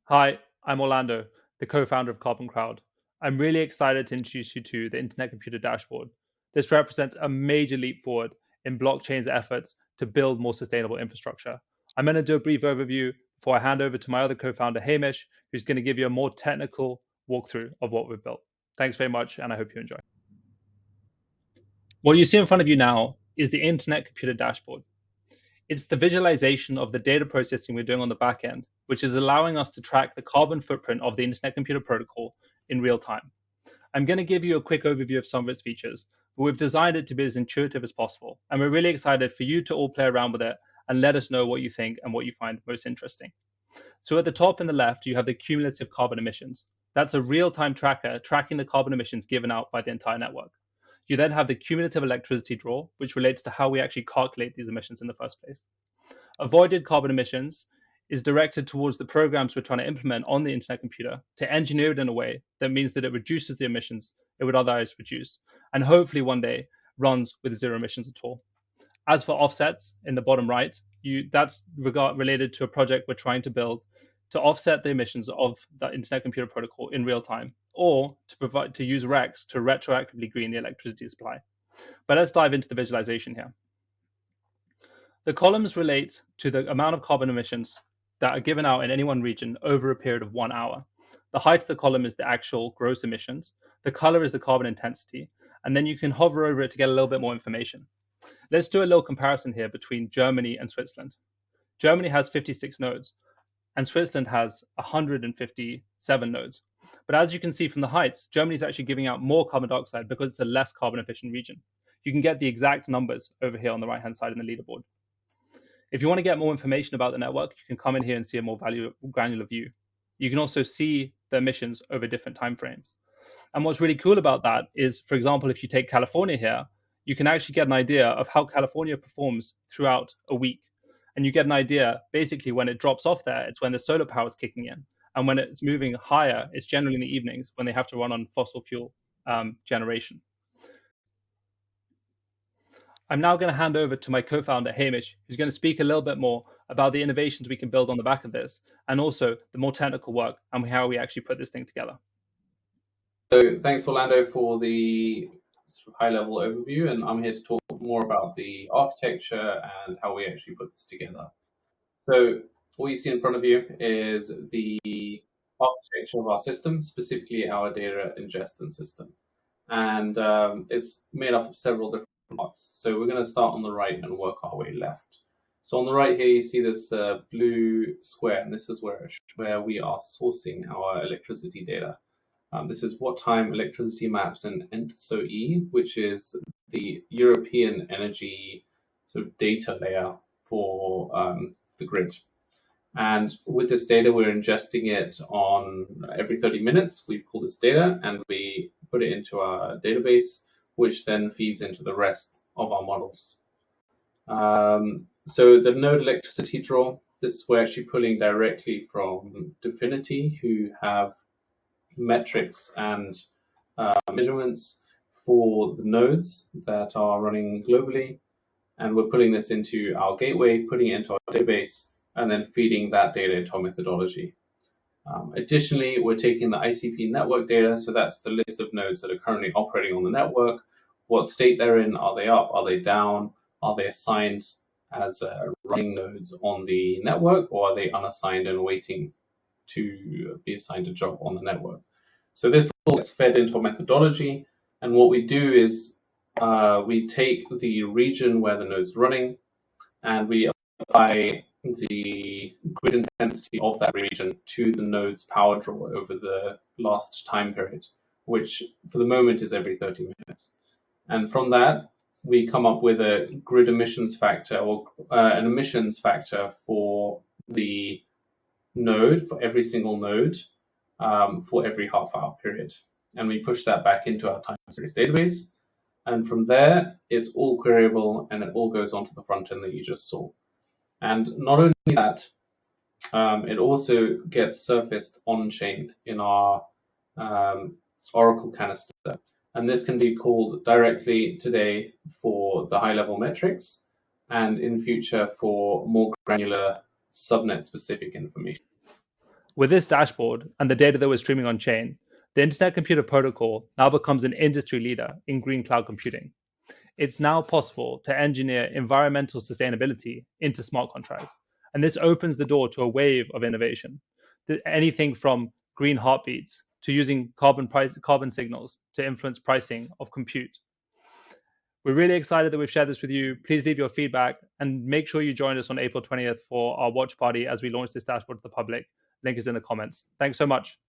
Hi, I'm Orlando, the co-founder of Carbon Crowd. I'm really excited to introduce you to the Internet Computer Dashboard. This represents a major leap forward in blockchain's efforts to build more sustainable infrastructure. I'm going to do a brief overview before I hand over to my other co-founder, Hamish, who's going to give you a more technical walkthrough of what we've built. Thanks very much, and I hope you enjoy. What you see in front of you now is the Internet Computer Dashboard. It's the visualization of the data processing we're doing on the back end, which is allowing us to track the carbon footprint of the Internet Computer Protocol in real time. I'm going to give you a quick overview of some of its features, but we've designed it to be as intuitive as possible. And we're really excited for you to all play around with it and let us know what you think and what you find most interesting. So at the top in the left, you have the cumulative carbon emissions. That's a real-time tracker tracking the carbon emissions given out by the entire network. You then have the cumulative electricity draw, which relates to how we actually calculate these emissions in the first place. Avoided carbon emissions is directed towards the programs we're trying to implement on the internet computer to engineer it in a way that means that it reduces the emissions it would otherwise reduce, and hopefully one day runs with zero emissions at all. As for offsets in the bottom right, that's related to a project we're trying to build to offset the emissions of the Internet Computer Protocol in real time, or to use REX to retroactively green the electricity supply. But let's dive into the visualization here. The columns relate to the amount of carbon emissions that are given out in any one region over a period of 1 hour. The height of the column is the actual gross emissions. The color is the carbon intensity. And then you can hover over it to get a little bit more information. Let's do a little comparison here between Germany and Switzerland. Germany has 56 nodes, and Switzerland has 157 nodes. But as you can see from the heights, Germany is actually giving out more carbon dioxide because it's a less carbon efficient region. You can get the exact numbers over here on the right-hand side in the leaderboard. If you want to get more information about the network, you can come in here and see a more granular view. You can also see the emissions over different timeframes. And what's really cool about that is, for example, if you take California here, you can actually get an idea of how California performs throughout a week. And you get an idea, basically, when it drops off there, it's when the solar power is kicking in. And when it's moving higher, it's generally in the evenings when they have to run on fossil fuel generation. I'm now going to hand over to my co-founder, Hamish, who's going to speak a little bit more about the innovations we can build on the back of this, and also the more technical work and how we actually put this thing together. So thanks, Orlando, for the high-level overview, and I'm here to talk more about the architecture and how we actually put this together. So what you see in front of you is the architecture of our system, specifically our data ingestion system. And it's made up of several different parts. So we're going to start on the right and work our way left. So on the right here, you see this blue square, and this is where we are sourcing our electricity data. This is what time electricity maps in ENTSO-E, which is the European energy sort of data layer for the grid. And with this data, we're ingesting it on every 30 minutes. We pull this data and we put it into our database, which then feeds into the rest of our models. So the node electricity draw, this we're actually pulling directly from Dfinity, who have metrics and measurements for the nodes that are running globally. And we're putting this into our gateway, putting it into our database, and then feeding that data into our methodology. Additionally, we're taking the ICP network data, so that's the list of nodes that are currently operating on the network, what state they're in, are they up, are they down, are they assigned as running nodes on the network, or are they unassigned and waiting to be assigned a job on the network. So this all gets fed into a methodology, and what we do is we take the region where the node's running, and we apply the grid intensity of that region to the node's power draw over the last time period, which for the moment is every 30 minutes. And from that, we come up with a grid emissions factor, or an emissions factor for the node, for every single node, for every half-hour period. And we push that back into our time series database. And from there, it's all queryable, and it all goes onto the front end that you just saw. And not only that, it also gets surfaced on-chain in our Oracle canister. And this can be called directly today for the high-level metrics, and in future for more granular subnet-specific information. With this dashboard and the data that we're streaming on chain, the Internet Computer Protocol now becomes an industry leader in green cloud computing. It's now possible to engineer environmental sustainability into smart contracts. And this opens the door to a wave of innovation. Anything from green heartbeats to using carbon signals to influence pricing of compute. We're really excited that we've shared this with you. Please leave your feedback and make sure you join us on April 20th for our watch party as we launch this dashboard to the public. Link is in the comments. Thanks so much.